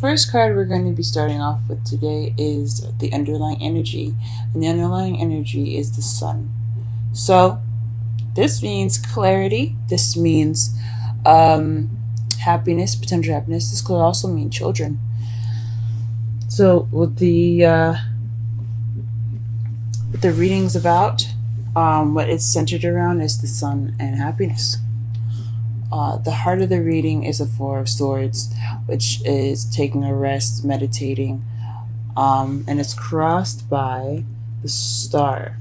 first card we're going to be starting off with today is the underlying energy. And the underlying energy is the sun. So this means clarity. This means happiness, potential happiness. This could also mean children. So what the reading's about, what it's centered around is the sun and happiness. The heart of the reading is a Four of Swords, which is taking a rest, meditating, and it's crossed by the star.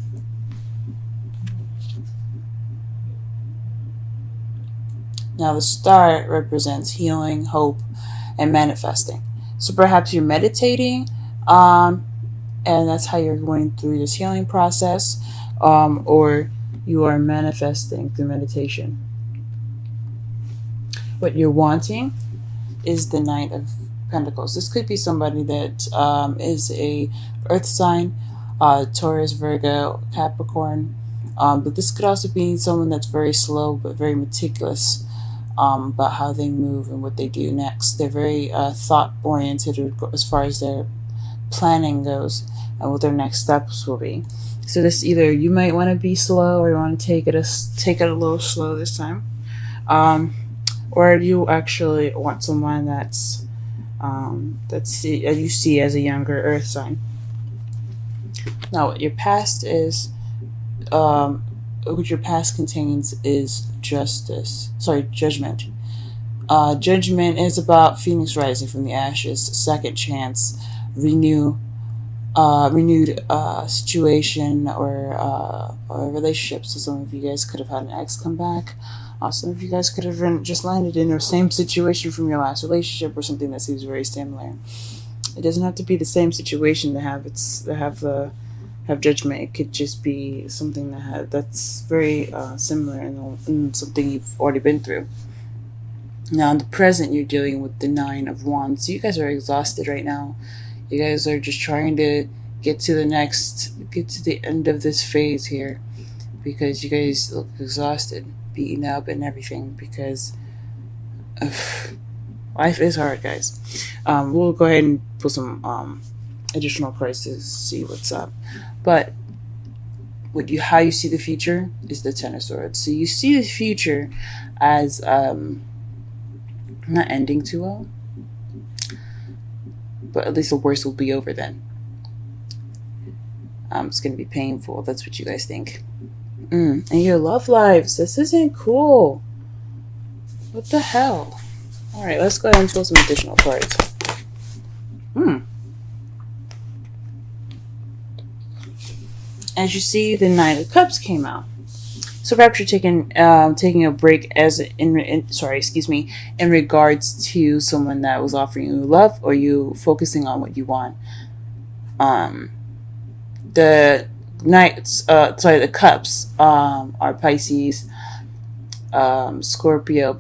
Now the star represents healing, hope, and manifesting. So perhaps you're meditating, and that's how you're going through this healing process, or you are manifesting through meditation. What you're wanting is the Knight of Pentacles. This could be somebody that is a earth sign, Taurus, Virgo, Capricorn, but this could also be someone that's very slow but very meticulous about how they move and what they do next. They're very thought-oriented as far as their planning goes and what their next steps will be. So this either you might want to be slow or you want to take it a little slow this time. Or you actually want someone that's you see as a younger earth sign. Now, what your past is, what your past contains is judgment. Judgment is about phoenix rising from the ashes, second chance, renewed situation or relationships. So some of you guys could have had an ex come back. Some of you guys could have just landed in the same situation from your last relationship or something that seems very similar. It doesn't have to be the same situation to have judgment. It could just be something that's very similar and something you've already been through. Now in the present, you're dealing with the Nine of Wands. So you guys are exhausted right now. You guys are just trying to get to the end of this phase here, because you guys look exhausted, beaten up and everything, because life is hard, guys. We'll go ahead and put some additional prices, see what's up. But how you see the future is the Ten of Swords. So you see the future as not ending too well, but at least the worst will be over then. It's going to be painful. That's what you guys think. And your love lives. This isn't cool. What the hell? Alright, let's go ahead and pull some additional cards. As you see, the Knight of Cups came out. So perhaps you're taking a break in regards to someone that was offering you love, or you focusing on what you want. The the Cups are Pisces, Scorpio,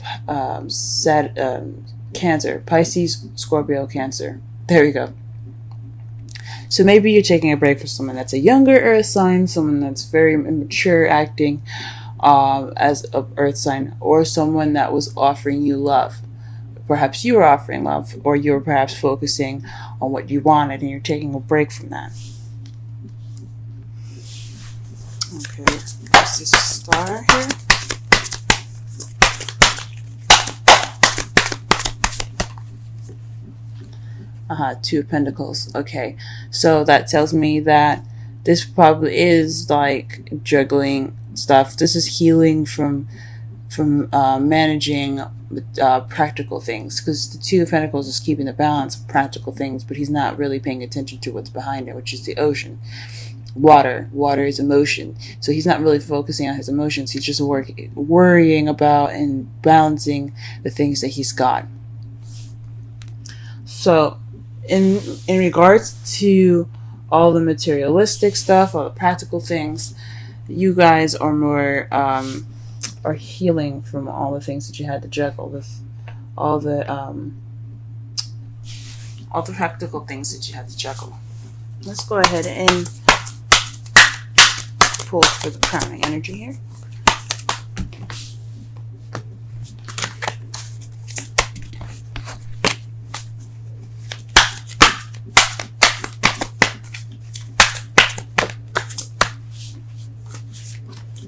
Cancer. Pisces, Scorpio, Cancer. There we go. So maybe you're taking a break for someone that's a younger earth sign, someone that's very immature acting as an earth sign, or someone that was offering you love. Perhaps you were offering love, or you were perhaps focusing on what you wanted and you're taking a break from that. Okay, there's this star here. Two of Pentacles. Okay, so that tells me that this probably is like juggling stuff. This is healing from managing practical things, because the Two of Pentacles is keeping the balance of practical things, but he's not really paying attention to what's behind it, which is the ocean. Water is emotion, so he's not really focusing on his emotions. He's just worrying about and balancing the things that he's got. So in regards to all the materialistic stuff, all the practical things, you guys are more are healing from all the things that you had to juggle with, all the practical things that you had to juggle. Let's go ahead and pull for the crowning energy here.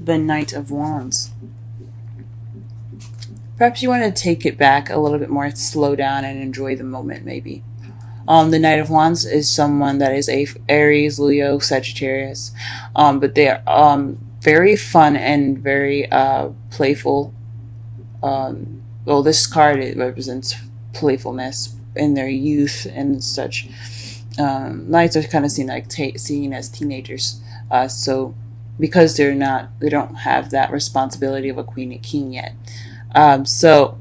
the Knight of Wands. Perhaps you want to take it back a little bit more, slow down, and enjoy the moment, maybe. The Knight of Wands is someone that is a Aries, Leo, Sagittarius, but they are very fun and very playful. Well, this card, it represents playfulness in their youth and such. Knights are kind of seen as teenagers, so because they don't have that responsibility of a queen and king yet. So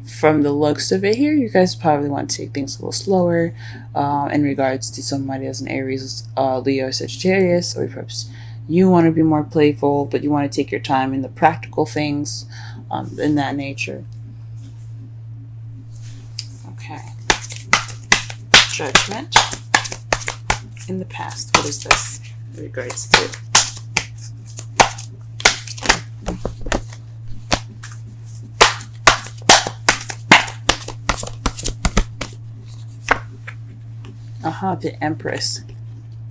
from the looks of it here, you guys probably want to take things a little slower in regards to somebody as an Aries, Leo, Sagittarius, or perhaps you want to be more playful, but you want to take your time in the practical things in that nature. Okay. Judgment in the past. What is this in regards to? The Empress.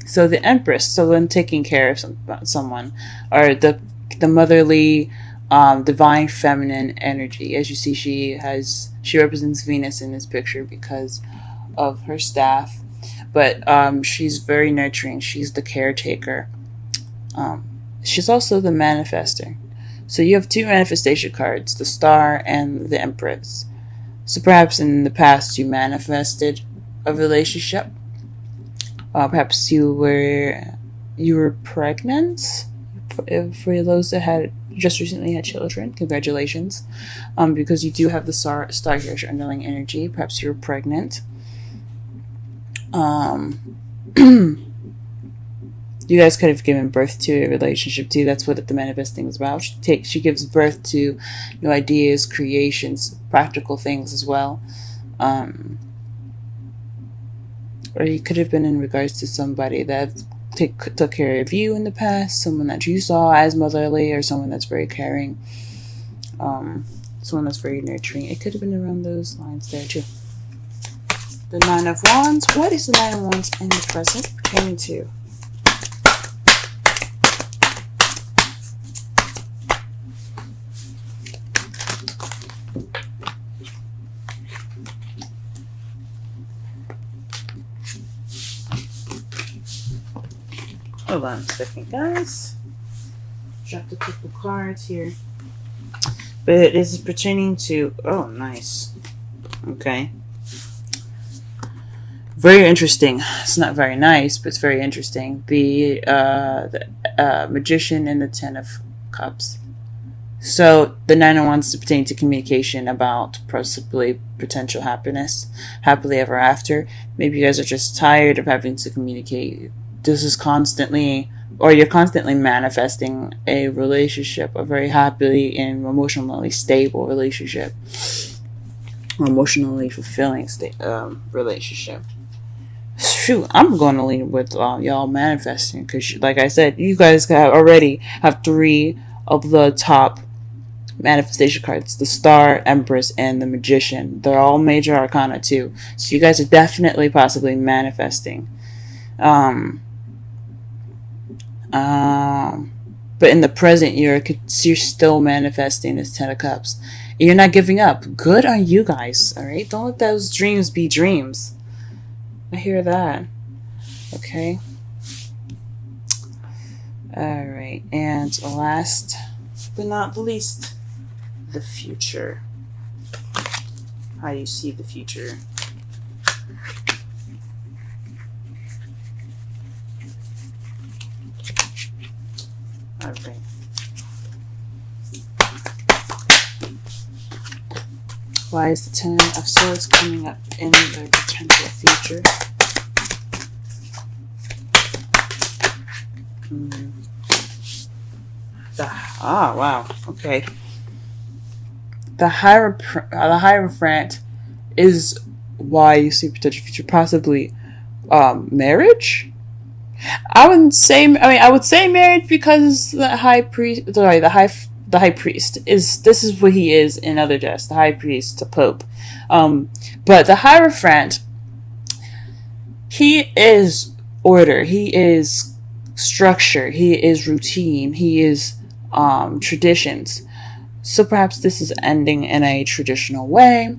So the Empress, so when taking care of someone, or the motherly, divine feminine energy. As you see, she represents Venus in this picture because of her staff, but she's very nurturing. She's the caretaker. She's also the manifester. So you have two manifestation cards, the Star and the Empress. So perhaps in the past you manifested a relationship. Perhaps you were pregnant. For those that had just recently had children, congratulations, because you do have the star here as your underlying energy. Perhaps you were pregnant. You guys could have given birth to a relationship too. That's what the manifesting is about. She gives birth to new ideas, creations, practical things as well. Or it could have been in regards to somebody that took care of you in the past, someone that you saw as motherly, or someone that's very caring, someone that's very nurturing. It could have been around those lines there too. The Nine of Wands. What is the Nine of Wands in the present pertaining to? Hold on a second, guys. Dropped a couple cards here. But it is pertaining to... Oh, nice. Okay. Very interesting. It's not very nice, but it's very interesting. The Magician and the Ten of Cups. So, the Nine of Wands is pertaining to communication about possibly potential happiness. Happily ever after. Maybe you guys are just tired of having to communicate. This is constantly, or you're constantly manifesting a relationship, a very happily and emotionally stable relationship, or emotionally fulfilling relationship. Shoot, I'm going to lean with y'all manifesting, because like I said, you guys already have three of the top manifestation cards: the Star, Empress, and the Magician. They're all major arcana too, so you guys are definitely possibly manifesting. But in the present, you're still manifesting this Ten of Cups. You're not giving up. Good on you guys. All right, don't let those dreams be dreams. I hear that. Okay. All right, and last but not the least, the future. How do you see the future? Okay. Why is the Ten of Swords coming up in the potential future? Wow. Okay. The Hierophant is why you see potential future, possibly marriage. I would say marriage, because the high priest, the high priest this is what he is in other deaths, the high priest, the pope. But the Hierophant, he is order. He is structure. He is routine. He is traditions. So perhaps this is ending in a traditional way,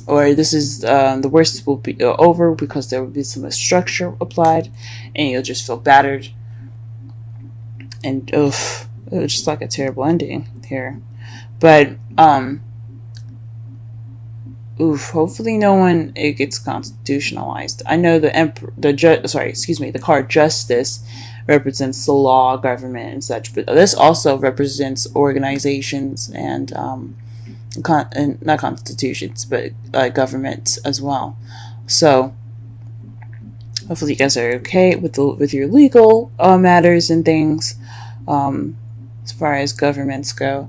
or this is the worst will be over because there will be some structure applied, and you'll just feel battered. And it was just like a terrible ending here. But hopefully no one it gets constitutionalized. I know the card Justice represents the law, government, and such, but this also represents organizations and not constitutions, but governments as well. So hopefully you guys are okay with your legal matters and things, as far as governments go.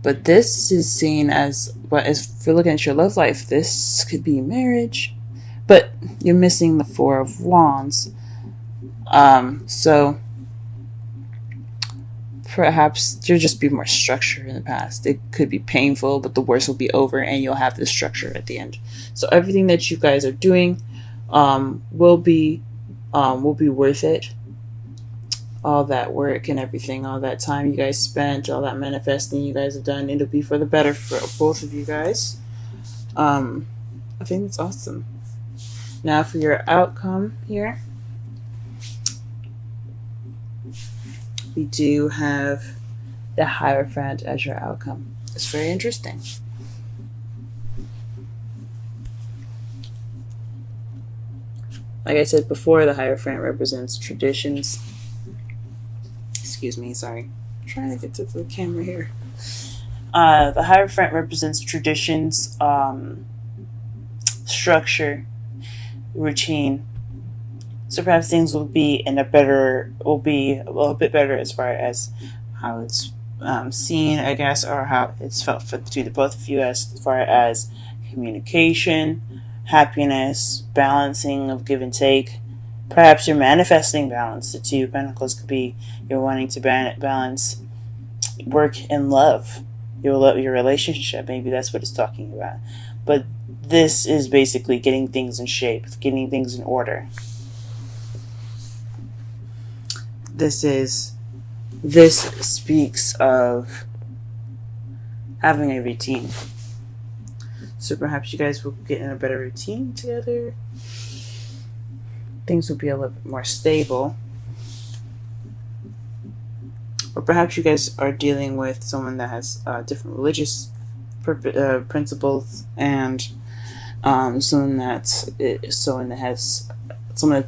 But this is seen as, if you're looking at your love life, this could be marriage, but you're missing the Four of Wands. So perhaps there'll just be more structure in the past. It could be painful, but the worst will be over, and you'll have the structure at the end. So everything that you guys are doing will be worth it. All that work and everything, all that time you guys spent, all that manifesting you guys have done, it'll be for the better for both of you guys. I think it's awesome. Now for your outcome here, we do have the Hierophant as your outcome. It's very interesting. Like I said before, the Hierophant represents traditions. Excuse me, sorry. I'm trying to get to the camera here. The Hierophant represents traditions, structure, routine. So perhaps things will be a little bit better as far as how it's seen, I guess, or how it's felt to the both of you as far as communication, happiness, balancing of give and take. Perhaps you're manifesting balance. The Two of Pentacles could be you're wanting to balance work and love, your relationship. Maybe that's what it's talking about. But this is basically getting things in shape, getting things in order. This speaks of having a routine. So perhaps you guys will get in a better routine together. Things will be a little bit more stable. Or perhaps you guys are dealing with someone that has different religious principles, and someone that's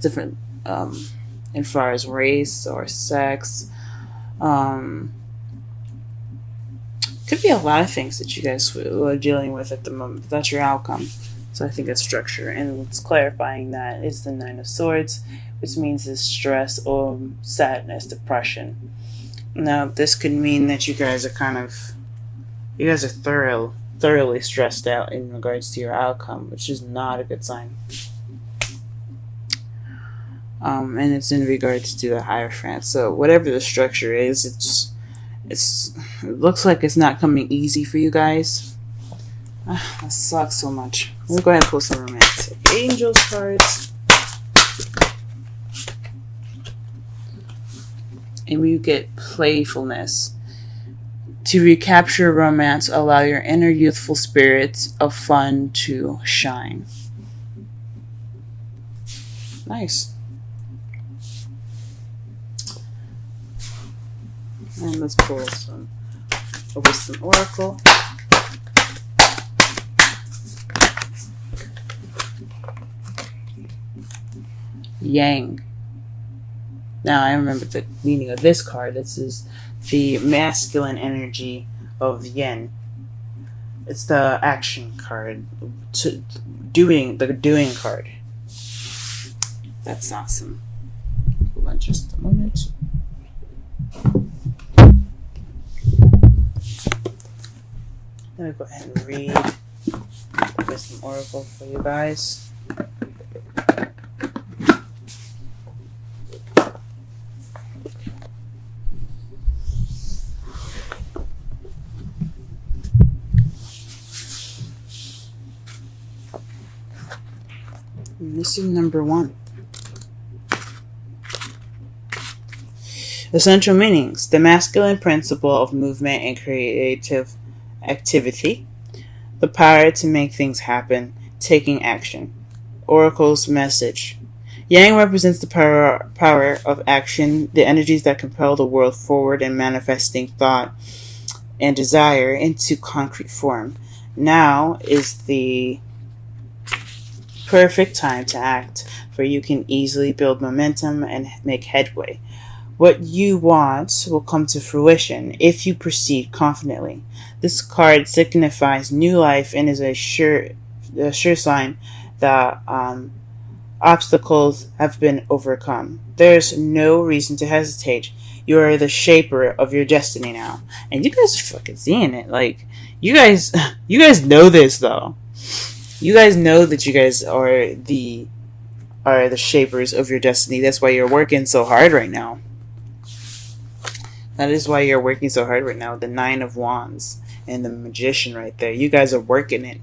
different as far as race or sex. Could be a lot of things that you guys are dealing with at the moment, but that's your outcome. So I think it's structure, and it's clarifying that it's the Nine of Swords, which means it's stress or sadness, depression. Now, this could mean that you guys are thoroughly stressed out in regards to your outcome, which is not a good sign. And it's in regards to the Hierophant. So whatever the structure is, it looks like it's not coming easy for you guys. That sucks so much. We'll go ahead and pull some romantic angels cards. And we get playfulness. To recapture romance, allow your inner youthful spirits of fun to shine. Nice. And let's pull a wisdom oracle. Yang. Now I remember the meaning of this card. This is the masculine energy of yin. It's the action card, the doing card. That's awesome. Hold on just a moment. Let me go ahead and read the wisdom oracle for you guys. This is number 1. The central meanings: the masculine principle of movement and creative activity, the power to make things happen, taking action. Oracle's message: Yang represents the power of action, the energies that compel the world forward and manifesting thought and desire into concrete form. Now is the perfect time to act, for you can easily build momentum and make headway. What you want will come to fruition if you proceed confidently. This card signifies new life and is a sure sign that obstacles have been overcome. There's no reason to hesitate. You are the shaper of your destiny now, and you guys are fucking seeing it. Like, you guys know this though. You guys know that you guys are the shapers of your destiny. That's why you're working so hard right now. That is why you're working so hard right now. The Nine of Wands and the Magician right there. You guys are working it.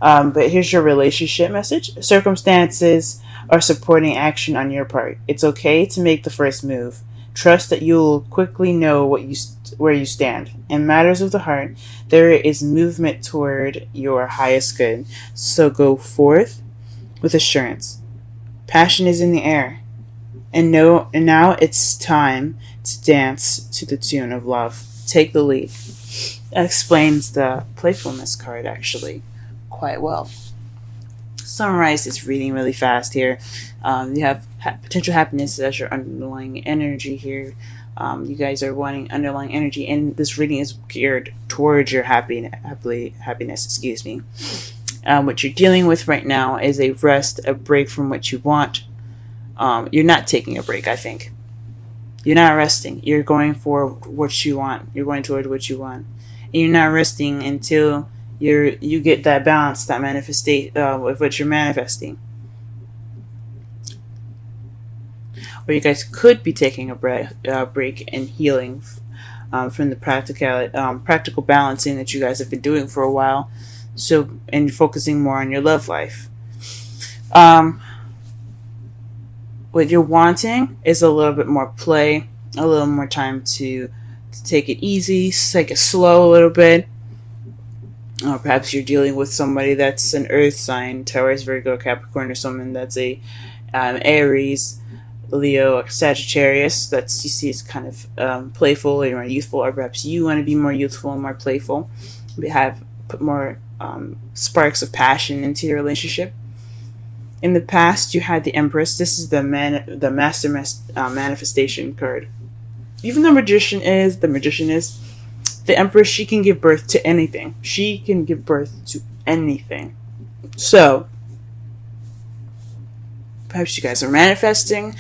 But here's your relationship message. Circumstances are supporting action on your part. It's okay to make the first move. Trust that you'll quickly know where you stand. In matters of the heart, there is movement toward your highest good. So go forth with assurance. Passion is in the air. And now it's time to dance to the tune of love. Take the lead. That explains the playfulness card actually quite well. Summarize this reading really fast here. You have potential happiness as your underlying energy here. You guys are wanting underlying energy, and this reading is geared towards your happiness. Excuse me. What you're dealing with right now is a rest, a break from what you want. You're not taking a break, I think. You're not resting. You're going for what you want. You're going toward what you want. And you're not resting until you get that balance, that manifestation with what you're manifesting. Or you guys could be taking a break and healing from the practical balancing that you guys have been doing for a while. So, and focusing more on your love life. What you're wanting is a little bit more play, a little more time to take it easy, take it slow a little bit. Or perhaps you're dealing with somebody that's an earth sign, Taurus, Virgo, Capricorn, or someone that's a Aries, Leo, Sagittarius. That's, you see, it's kind of playful or more youthful, or perhaps you want to be more youthful and more playful. Put more sparks of passion into your relationship. In the past, you had the Empress. This is the master manifestation card. Even the Magician is the Empress. She can give birth to anything. She can give birth to anything. So perhaps you guys are manifesting.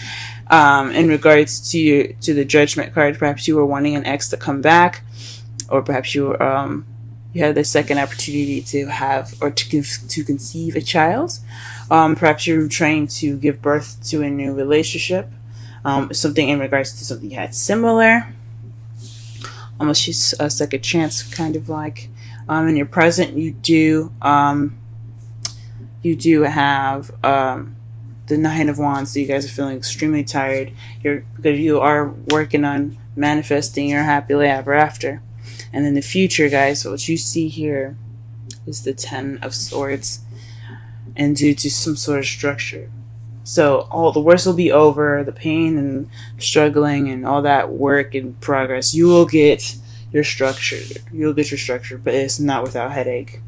In regards to the Judgment card, perhaps you were wanting an ex to come back, or perhaps you had the second opportunity to have or to conceive a child. Perhaps you're trying to give birth to a new relationship. Something in regards to something you had similar. Almost just a second chance, kind of like. In your present, you do have the Nine of Wands. So you guys are feeling extremely tired. Because you are working on manifesting your happily ever after. And in the future, guys, what you see here is the Ten of Swords, and due to some sort of structure. So all the worst will be over, the pain and struggling and all that work and progress. You will get your structure. You'll get your structure, but it's not without headache.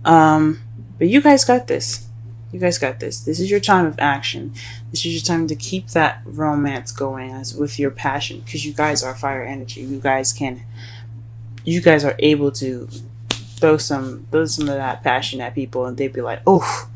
But you guys got this. You guys got this. This is your time of action. This is your time to keep that romance going with your passion, because you guys are fire energy. You guys are able to throw some of that passion at people, and they'd be like, oh,